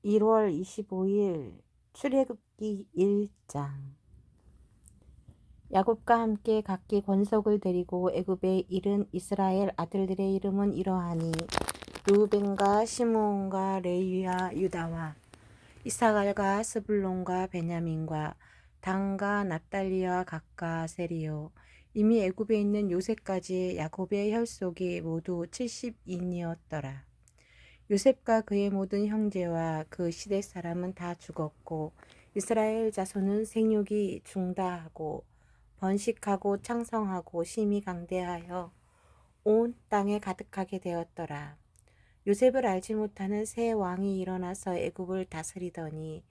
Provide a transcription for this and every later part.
1월 25일 출애굽기 1장. 야곱과 함께 각기 권속을 데리고 애굽에 이른 이스라엘 아들들의 이름은 이러하니 르우벤과 시므온과 레위와 유다와 이사갈과 스불론과 베냐민과 단과 납달리와 gad과 아세리요. 이미 애굽에 있는 요셉까지 야곱의 혈속이 모두 70인이었더라. 요셉과 그의 모든 형제와 그 시대 사람은 다 죽었고 이스라엘 자손은 생육이 중다하고 번식하고 창성하고 심히 강대하여 온 땅에 가득하게 되었더라. 요셉을 알지 못하는 새 왕이 일어나서 애굽을 다스리더니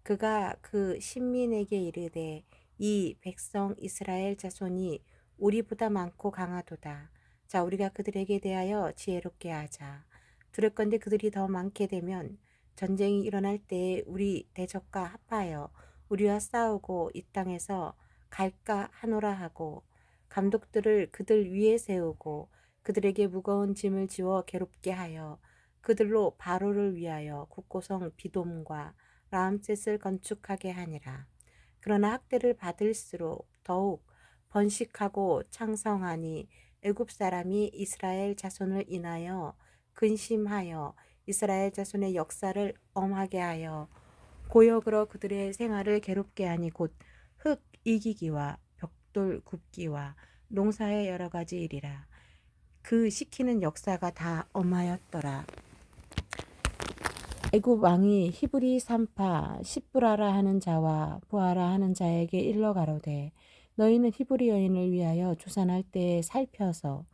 그가 그 신민에게 이르되 이 백성 이스라엘 자손이 우리보다 많고 강하도다. 자, 우리가 그들에게 대하여 지혜롭게 하자. 두렵건대 그들이 더 많게 되면 전쟁이 일어날 때에 우리 대적과 합하여 우리와 싸우고 이 땅에서 갈까 하노라 하고 감독들을 그들 위에 세우고 그들에게 무거운 짐을 지워 괴롭게 하여 그들로 바로를 위하여 국고성 비돔과 라암셋을 건축하게 하니라. 그러나 학대를 받을수록 더욱 번식하고 창성하니 애굽 사람이 이스라엘 자손을 인하여 근심하여 이스라엘 자손의 역사를 엄하게 하여 고역으로 그들의 생활을 괴롭게 하니 곧 흙 이기기와 벽돌 굽기와 농사의 여러 가지 일이라. 그 시키는 역사가 다 엄하였더라. 애굽 왕이 히브리 산파 십부라라 하는 자와 부하라 하는 자에게 일러 가로되 너희는 히브리 여인을 위하여 조산할 때에 살펴서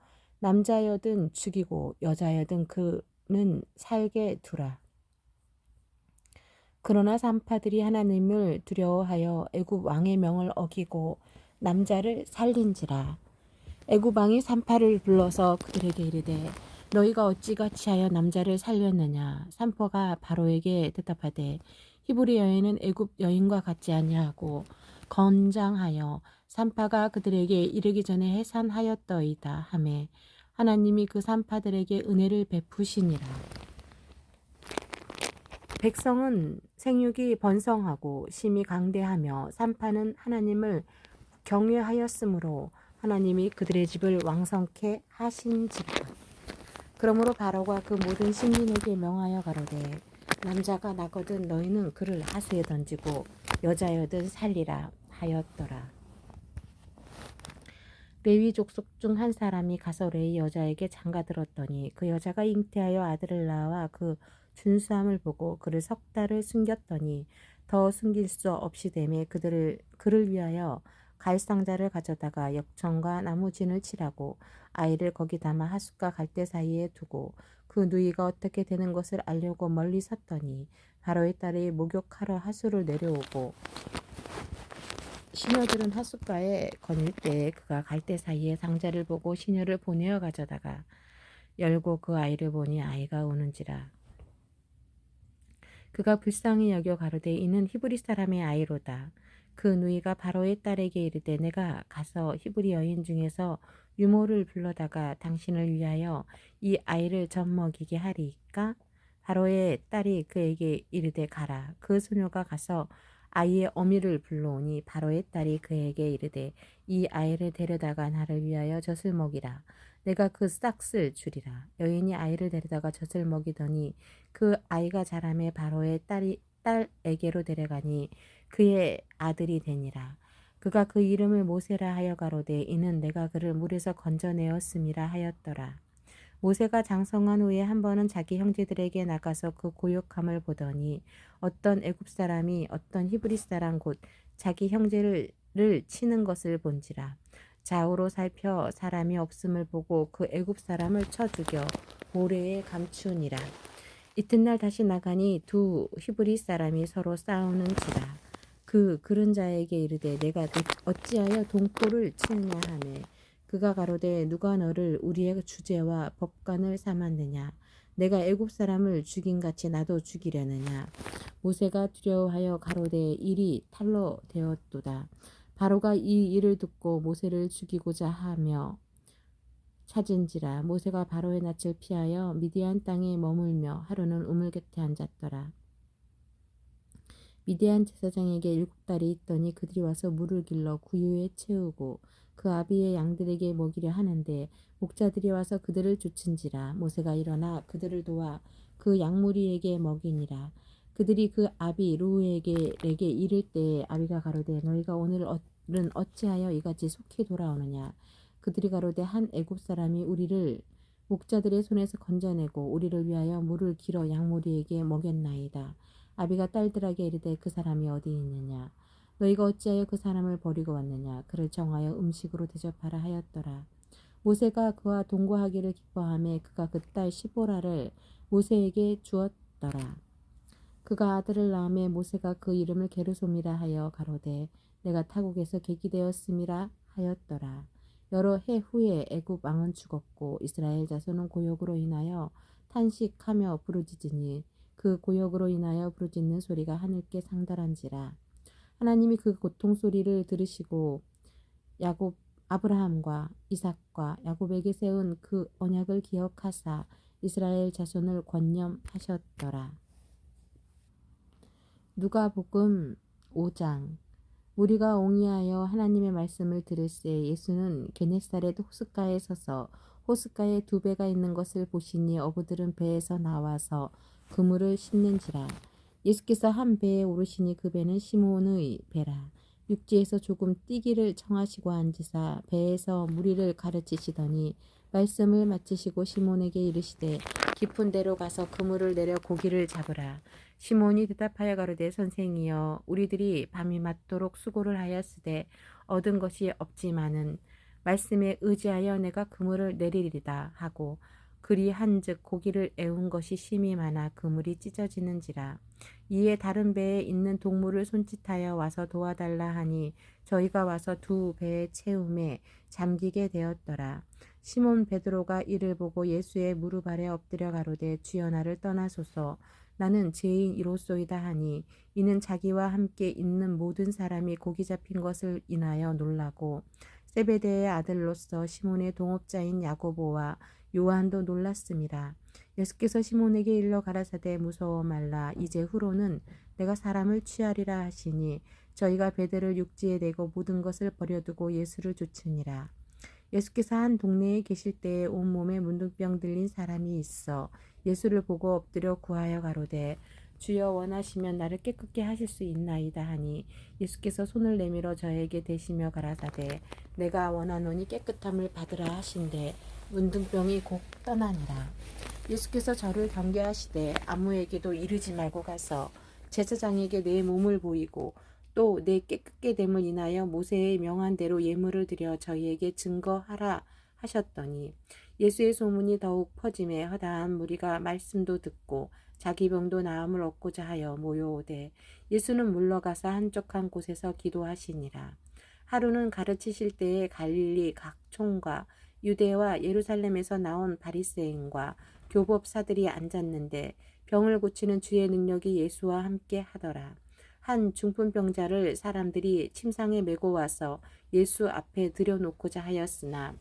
남자여든 죽이고 여자여든 그는 살게 두라. 그러나 산파들이 하나님을 두려워하여 애굽 왕의 명을 어기고 남자를 살린지라. 애굽 왕이 산파를 불러서 그들에게 이르되 너희가 어찌 같이 하여 남자를 살렸느냐. 산파가 바로에게 대답하되 히브리 여인은 애굽 여인과 같지 아니하고 건장하여 산파가 그들에게 이르기 전에 해산하였더이다 하매 하나님이 그 산파들에게 은혜를 베푸시니라. 백성은 생육이 번성하고 심히 강대하며 산파는 하나님을 경외하였으므로 하나님이 그들의 집을 왕성케 하신지라. 그러므로 바로가 그 모든 신민에게 명하여 가로되 남자가 나거든 너희는 그를 하수에 던지고 여자여든 살리라 하였더라. 레위 족속 중 한 사람이 가서 레위 여자에게 장가들었더니 그 여자가 잉태하여 아들을 낳아 그 준수함을 보고 그를 석 달을 숨겼더니 더 숨길 수 없이 되매 그를 위하여 갈상자를 가져다가 역청과 나무진을 칠하고 아이를 거기 담아 하숫과 갈대 사이에 두고 그 누이가 어떻게 되는 것을 알려고 멀리 섰더니 바로의 딸이 목욕하러 하수를 내려오고 시녀들은 하숫가에 거닐 때에 그가 갈대 사이에 상자를 보고 시녀를 보내어 가져다가 열고 그 아이를 보니 아이가 우는지라. 그가 불쌍히 여겨 가로되 이는 히브리 사람의 아이로다. 그 누이가 바로의 딸에게 이르되 내가 가서 히브리 여인 중에서 유모를 불러다가 당신을 위하여 이 아이를 젖먹이게 하리이까? 바로의 딸이 그에게 이르되 가라. 그 소녀가 가서 아이의 어미를 불러오니 바로의 딸이 그에게 이르되 이 아이를 데려다가 나를 위하여 젖을 먹이라. 내가 그 싹을 주리라. 여인이 아이를 데려다가 젖을 먹이더니 그 아이가 자라매 바로의 딸에게로 데려가니 그의 아들이 되니라. 그가 그 이름을 모세라 하여 가로되 이는 내가 그를 물에서 건져내었음이라 하였더라. 모세가 장성한 후에 한 번은 자기 형제들에게 나가서 그 고역함을 보더니 어떤 애굽 사람이 어떤 히브리 사람 곧 자기 형제를 치는 것을 본지라. 좌우로 살펴 사람이 없음을 보고 그 애굽 사람을 쳐 죽여 모래에 감추니라. 이튿날 다시 나가니 두 히브리 사람이 서로 싸우는지라. 그른 자에게 이르되 내가 어찌하여 동포를 치느냐 하매 그가 가로되 누가 너를 우리의 주제와 법관을 삼았느냐. 내가 애굽 사람을 죽인같이 나도 죽이려느냐. 모세가 두려워하여 가로되 일이 탈로 되었도다. 바로가 이 일을 듣고 모세를 죽이고자 하며 찾은지라. 모세가 바로의 낯을 피하여 미디안 땅에 머물며 하루는 우물 곁에 앉았더라. 미디안 제사장에게 7달이 있더니 그들이 와서 물을 길러 구유에 채우고 그 아비의 양들에게 먹이려 하는데 목자들이 와서 그들을 쫓은지라. 모세가 일어나 그들을 도와 그 양무리에게 먹이니라. 그들이 그 아비 루후에게 이를 때에 아비가 가로되 너희가 오늘은 어찌하여 이같이 속히 돌아오느냐. 그들이 가로되 한 애굽 사람이 우리를 목자들의 손에서 건져내고 우리를 위하여 물을 길어 양무리에게 먹였나이다. 아비가 딸들에게 이르되 그 사람이 어디 있느냐. 너희가 어찌하여 그 사람을 버리고 왔느냐. 그를 정하여 음식으로 대접하라 하였더라. 모세가 그와 동거하기를 기뻐하며 그가 그 딸 시보라를 모세에게 주었더라. 그가 아들을 낳음에 모세가 그 이름을 게르솜이라 하여 가로되 내가 타국에서 객이 되었음이라 하였더라. 여러 해 후에 애굽 왕은 죽었고 이스라엘 자손은 고역으로 인하여 탄식하며 부르짖으니 그 고역으로 인하여 부르짖는 소리가 하늘께 상달한지라. 하나님이 그 고통 소리를 들으시고 야곱 아브라함과 이삭과 야곱에게 세운 그 언약을 기억하사 이스라엘 자손을 권념하셨더라. 누가복음 5장. 무리가 옹이하여 하나님의 말씀을 들을새 예수는 게네사렛 호숫가에 서서 호숫가에 두 배가 있는 것을 보시니 어부들은 배에서 나와서 그물을 씻는지라. 예수께서 한 배에 오르시니 그 배는 시몬의 배라. 육지에서 조금 뛰기를 청하시고 앉으사 배에서 무리를 가르치시더니 말씀을 마치시고 시몬에게 이르시되 깊은 데로 가서 그물을 내려 고기를 잡으라. 시몬이 대답하여 가로되 선생이여 우리들이 밤이 맞도록 수고를 하였으되 얻은 것이 없지만은 말씀에 의지하여 내가 그물을 내리리다 하고 그리한즉 고기를 애운 것이 심히 많아 그물이 찢어지는지라. 이에 다른 배에 있는 동물을 손짓하여 와서 도와달라 하니 저희가 와서 두 배의 채움에 잠기게 되었더라. 시몬 베드로가 이를 보고 예수의 무릎 아래 엎드려 가로되 주여 나를 떠나소서 나는 죄인이로소이다 하니 이는 자기와 함께 있는 모든 사람이 고기 잡힌 것을 인하여 놀라고 세베대의 아들로서 시몬의 동업자인 야고보와 요한도 놀랐습니다. 예수께서 시몬에게 일러 가라사대 무서워 말라 이제 후로는 내가 사람을 취하리라 하시니 저희가 배들을 육지에 내고 모든 것을 버려두고 예수를 쫓으니라. 예수께서 한 동네에 계실 때에 온몸에 문둥병 들린 사람이 있어 예수를 보고 엎드려 구하여 가로되 주여 원하시면 나를 깨끗게 하실 수 있나이다 하니 예수께서 손을 내밀어 저에게 대시며 가라사대 내가 원하노니 깨끗함을 받으라 하신대 문둥병이 곧 떠나니라. 예수께서 저를 경계하시되 아무에게도 이르지 말고 가서 제사장에게 내 몸을 보이고 또 내 깨끗게 됨을 인하여 모세의 명한 대로 예물을 드려 저희에게 증거하라 하셨더니 예수의 소문이 더욱 퍼짐에 허다한 무리가 말씀도 듣고 자기 병도 나음을 얻고자 하여 모여오되 예수는 물러가서 한적한 곳에서 기도하시니라. 하루는 가르치실 때에 갈릴리 각 촌과 유대와 예루살렘에서 나온 바리새인과 교법사들이 앉았는데 병을 고치는 주의 능력이 예수와 함께 하더라. 한 중풍병자를 사람들이 침상에 메고 와서 예수 앞에 들여놓고자 하였으나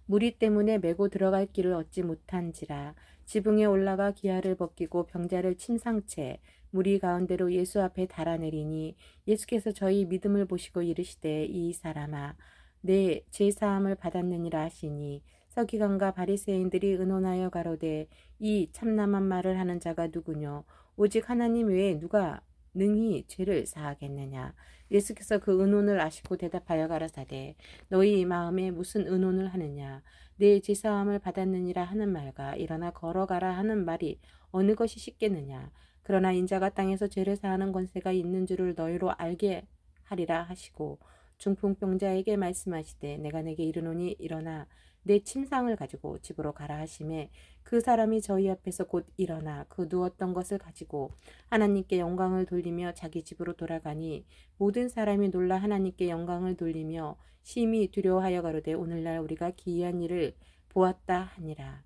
무리 때문에 메고 들어갈 길을 얻지 못한지라. 지붕에 올라가 기아를 벗기고 병자를 침상채 무리 가운데로 예수 앞에 달아내리니 예수께서 저희 믿음을 보시고 이르시되 이 사람아 내 죄사함을 받았느니라 하시니 서기관과 바리새인들이 의논하여 가로되 이 참남한 말을 하는 자가 누구뇨 오직 하나님 외에 누가 능히 죄를 사하겠느냐. 예수께서 그 의논을 아시고 대답하여 가라사대 너희 마음에 무슨 의논을 하느냐. 내 죄사함을 받았느니라 하는 말과 일어나 걸어가라 하는 말이 어느 것이 쉽겠느냐. 그러나 인자가 땅에서 죄를 사하는 권세가 있는 줄을 너희로 알게 하리라 하시고 중풍병자에게 말씀하시되 내가 내게 이르노니 일어나 내 침상을 가지고 집으로 가라 하시매 그 사람이 저희 앞에서 곧 일어나 그 누웠던 것을 가지고 하나님께 영광을 돌리며 자기 집으로 돌아가니 모든 사람이 놀라 하나님께 영광을 돌리며 심히 두려워하여 가로되 오늘날 우리가 기이한 일을 보았다 하니라.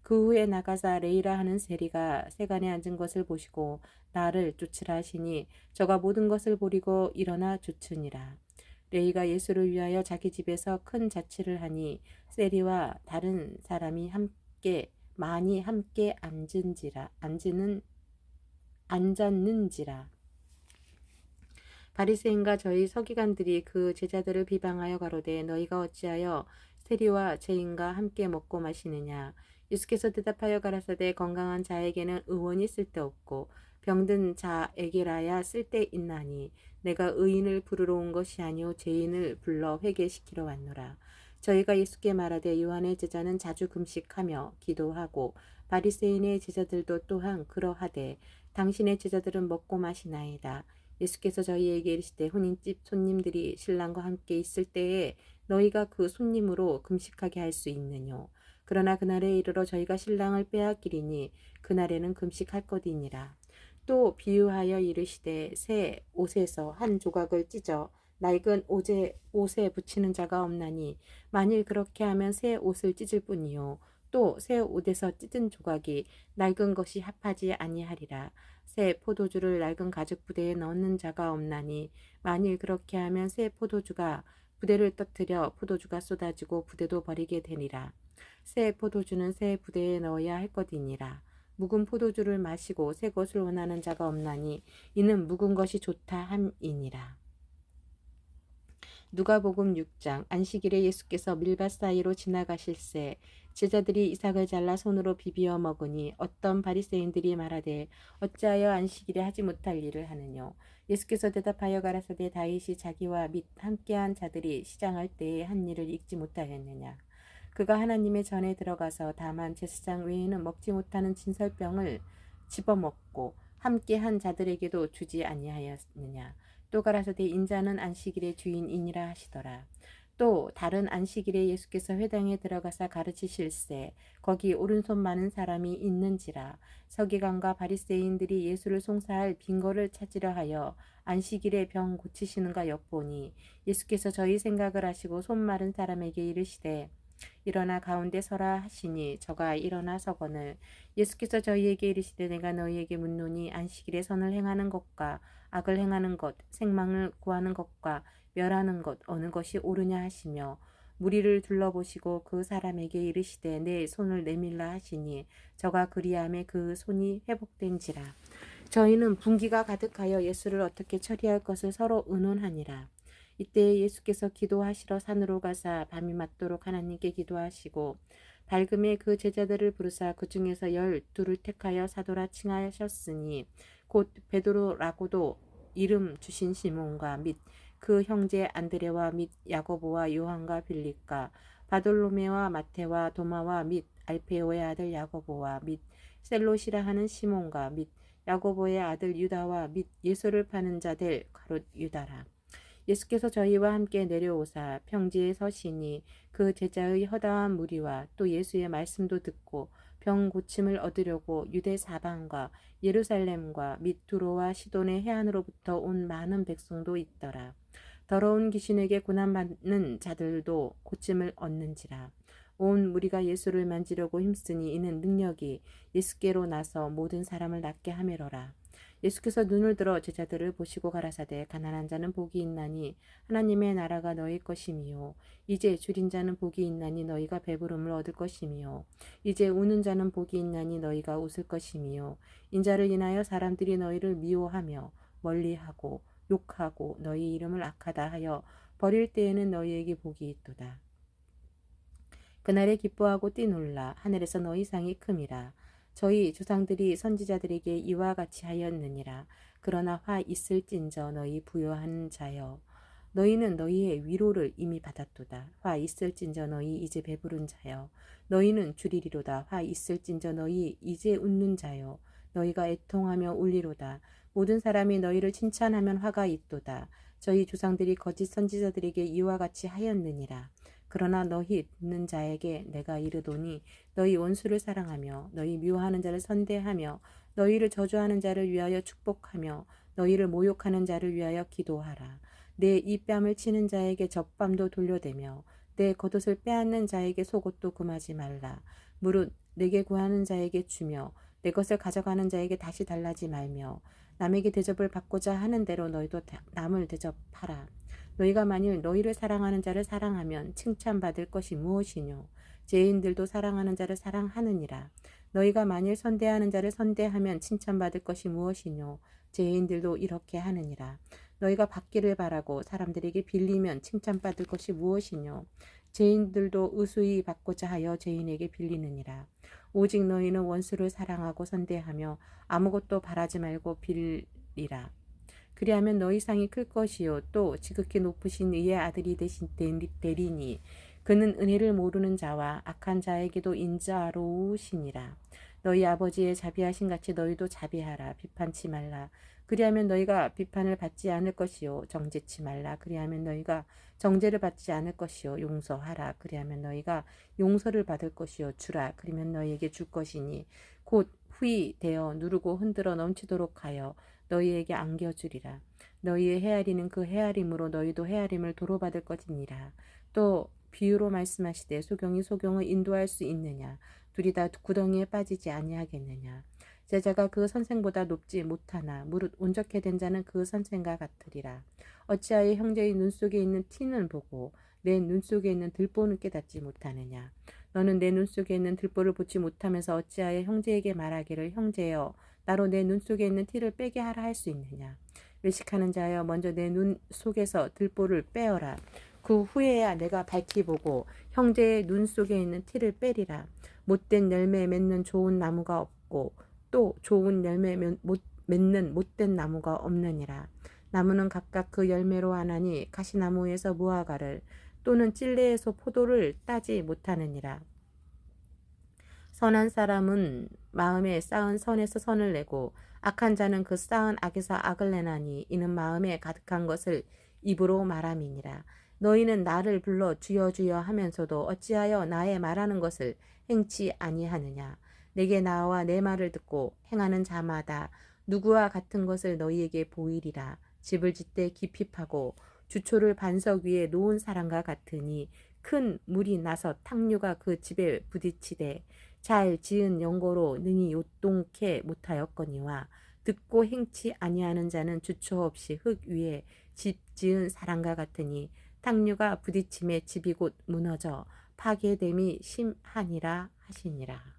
그 후에 나가사 레이라 하는 세리가 세간에 앉은 것을 보시고 나를 쫓으라 하시니 저가 모든 것을 버리고 일어나 쫓으니라. 레이가 예수를 위하여 자기 집에서 큰 자취를 하니 세리와 다른 사람이 함께 많이 함께 앉으는 앉았는지라. 바리새인과 저희 서기관들이 그 제자들을 비방하여 가로되 너희가 어찌하여 세리와 죄인과 함께 먹고 마시느냐. 예수께서 대답하여 가라사대 건강한 자에게는 의원이 쓸데없고 병든 자에게라야 쓸데있나니 내가 의인을 부르러 온 것이 아니요 죄인을 불러 회개시키러 왔노라. 저희가 예수께 말하되 요한의 제자는 자주 금식하며 기도하고 바리새인의 제자들도 또한 그러하되 당신의 제자들은 먹고 마시나이다. 예수께서 저희에게 이르시되 혼인집 손님들이 신랑과 함께 있을 때에 너희가 그 손님으로 금식하게 할 수 있느뇨. 그러나 그날에 이르러 저희가 신랑을 빼앗기리니 그날에는 금식할 것이니라. 또 비유하여 이르시되 새 옷에서 한 조각을 찢어 낡은 옷에 붙이는 자가 없나니 만일 그렇게 하면 새 옷을 찢을 뿐이요 또 새 옷에서 찢은 조각이 낡은 것이 합하지 아니하리라. 새 포도주를 낡은 가죽 부대에 넣는 자가 없나니 만일 그렇게 하면 새 포도주가 부대를 떠뜨려 포도주가 쏟아지고 부대도 버리게 되니라. 새 포도주는 새 부대에 넣어야 할 것이니라. 묵은 포도주를 마시고 새 것을 원하는 자가 없나니 이는 묵은 것이 좋다 함이니라. 누가복음 6장. 안식일에 예수께서 밀밭 사이로 지나가실새 제자들이 이삭을 잘라 손으로 비비어 먹으니 어떤 바리새인들이 말하되 어찌하여 안식일에 하지 못할 일을 하느뇨. 예수께서 대답하여 가라사대 다윗이 자기와 및 함께한 자들이 시장할 때에 한 일을 읽지 못하였느냐. 그가 하나님의 전에 들어가서 다만 제사장 외에는 먹지 못하는 진설병을 집어먹고 함께한 자들에게도 주지 아니하였느냐. 또 가라사대 인자는 안식일의 주인이니라 하시더라. 또 다른 안식일에 예수께서 회당에 들어가사 가르치실새 거기 오른손 많은 사람이 있는지라. 서기관과 바리새인들이 예수를 송사할 빈거를 찾으려 하여 안식일에 병 고치시는가 엿보니 예수께서 저희 생각을 하시고 손 마른 사람에게 이르시되 일어나 가운데 서라 하시니 저가 일어나 서거늘. 예수께서 저희에게 이르시되 내가 너희에게 묻노니 안식일에 선을 행하는 것과 악을 행하는 것, 생망을 구하는 것과 멸하는 것 어느 것이 옳으냐 하시며 무리를 둘러보시고 그 사람에게 이르시되 내 손을 내밀라 하시니 저가 그리함에 그 손이 회복된지라. 저희는 분기가 가득하여 예수를 어떻게 처리할 것을 서로 의논하니라. 이때 예수께서 기도하시러 산으로 가사 밤이 맞도록 하나님께 기도하시고 밝음에 그 제자들을 부르사 그 중에서 12를 택하여 사도라 칭하셨으니 곧 베드로라고도 이름 주신 시몬과 및 그 형제 안드레와 및 야고보와 요한과 빌립과 바돌로메와 마테와 도마와 및 알페오의 아들 야고보와 및 셀롯이라 하는 시몬과 및 야고보의 아들 유다와 및 예수를 파는 자들 가롯 유다라. 예수께서 저희와 함께 내려오사 평지에 서시니 그 제자의 허다한 무리와 또 예수의 말씀도 듣고 병 고침을 얻으려고 유대 사방과 예루살렘과 및 두로와 시돈의 해안으로부터 온 많은 백성도 있더라. 더러운 귀신에게 고난받는 자들도 고침을 얻는지라. 온 무리가 예수를 만지려고 힘쓰니 이는 능력이 예수께로 나서 모든 사람을 낫게 하매로라. 예수께서 눈을 들어 제자들을 보시고 가라사대 가난한 자는 복이 있나니 하나님의 나라가 너희 것이미요. 이제 줄인 자는 복이 있나니 너희가 배부름을 얻을 것이미요. 이제 우는 자는 복이 있나니 너희가 웃을 것이미요. 인자를 인하여 사람들이 너희를 미워하며 멀리하고 욕하고 너희 이름을 악하다 하여 버릴 때에는 너희에게 복이 있도다. 그날에 기뻐하고 뛰놀라 하늘에서 너희 상이 큼이라. 저희 조상들이 선지자들에게 이와 같이 하였느니라. 그러나 화 있을진저 너희 부요한 자여 너희는 너희의 위로를 이미 받았도다. 화 있을진저 너희 이제 배부른 자여 너희는 줄이리로다. 화 있을진저 너희 이제 웃는 자여 너희가 애통하며 울리로다. 모든 사람이 너희를 칭찬하면 화가 있도다. 저희 조상들이 거짓 선지자들에게 이와 같이 하였느니라. 그러나 너희 듣는 자에게 내가 이르노니 너희 원수를 사랑하며 너희 미워하는 자를 선대하며 너희를 저주하는 자를 위하여 축복하며 너희를 모욕하는 자를 위하여 기도하라. 내 이 뺨을 치는 자에게 젖밤도 돌려대며 내 겉옷을 빼앗는 자에게 속옷도 금하지 말라. 무릇 내게 구하는 자에게 주며 내 것을 가져가는 자에게 다시 달라지 말며 남에게 대접을 받고자 하는 대로 너희도 남을 대접하라. 너희가 만일 너희를 사랑하는 자를 사랑하면 칭찬받을 것이 무엇이뇨. 죄인들도 사랑하는 자를 사랑하느니라. 너희가 만일 선대하는 자를 선대하면 칭찬받을 것이 무엇이뇨? 죄인들도 이렇게 하느니라. 너희가 받기를 바라고 사람들에게 빌리면 칭찬받을 것이 무엇이뇨? 죄인들도 의수히 받고자 하여 죄인에게 빌리느니라. 오직 너희는 원수를 사랑하고 선대하며 아무것도 바라지 말고 빌리라. 그리하면 너희 상이 클 것이요 또 지극히 높으신 이의 아들이 되리니 그는 은혜를 모르는 자와 악한 자에게도 인자로우시니라. 너희 아버지의 자비하신 같이 너희도 자비하라. 비판치 말라. 그리하면 너희가 비판을 받지 않을 것이요 정죄치 말라. 그리하면 너희가 정죄를 받지 않을 것이요 용서하라. 그리하면 너희가 용서를 받을 것이요 주라. 그러면 너희에게 줄 것이니 곧 후히 되어 누르고 흔들어 넘치도록 하여 너희에게 안겨주리라. 너희의 헤아리는 그 헤아림으로 너희도 헤아림을 도로받을 것이니라. 또 비유로 말씀하시되 소경이 소경을 인도할 수 있느냐? 둘이 다 구덩이에 빠지지 아니하겠느냐? 제자가 그 선생보다 높지 못하나 무릇 온전케 된 자는 그 선생과 같으리라. 어찌하여 형제의 눈 속에 있는 티는 보고 내 눈 속에 있는 들보는 깨닫지 못하느냐? 너는 내 눈 속에 있는 들보를 보지 못하면서 어찌하여 형제에게 말하기를 형제여 나로 내 눈 속에 있는 티를 빼게 하라 할 수 있느냐? 외식하는 자여 먼저 내 눈 속에서 들보를 빼어라. 그 후에야 내가 밝히 보고 형제의 눈 속에 있는 티를 빼리라. 못된 열매 맺는 좋은 나무가 없고 또 좋은 열매 맺는 못된 나무가 없느니라. 나무는 각각 그 열매로 하나니 가시나무에서 무화과를 또는 찔레에서 포도를 따지 못하느니라. 선한 사람은 마음에 쌓은 선에서 선을 내고 악한 자는 그 쌓은 악에서 악을 내나니 이는 마음에 가득한 것을 입으로 말함이니라. 너희는 나를 불러 주여 주여 하면서도 어찌하여 나의 말하는 것을 행치 아니하느냐. 내게 나와 내 말을 듣고 행하는 자마다 누구와 같은 것을 너희에게 보이리라. 집을 짓되 깊이 파고 주초를 반석 위에 놓은 사람과 같으니 큰 물이 나서 탕류가 그 집에 부딪히되 잘 지은 연고로 능히 요동케 못하였거니와 듣고 행치 아니하는 자는 주초 없이 흙 위에 집 지은 사람과 같으니 탕류가 부딪힘에 집이 곧 무너져 파괴됨이 심하니라 하시니라.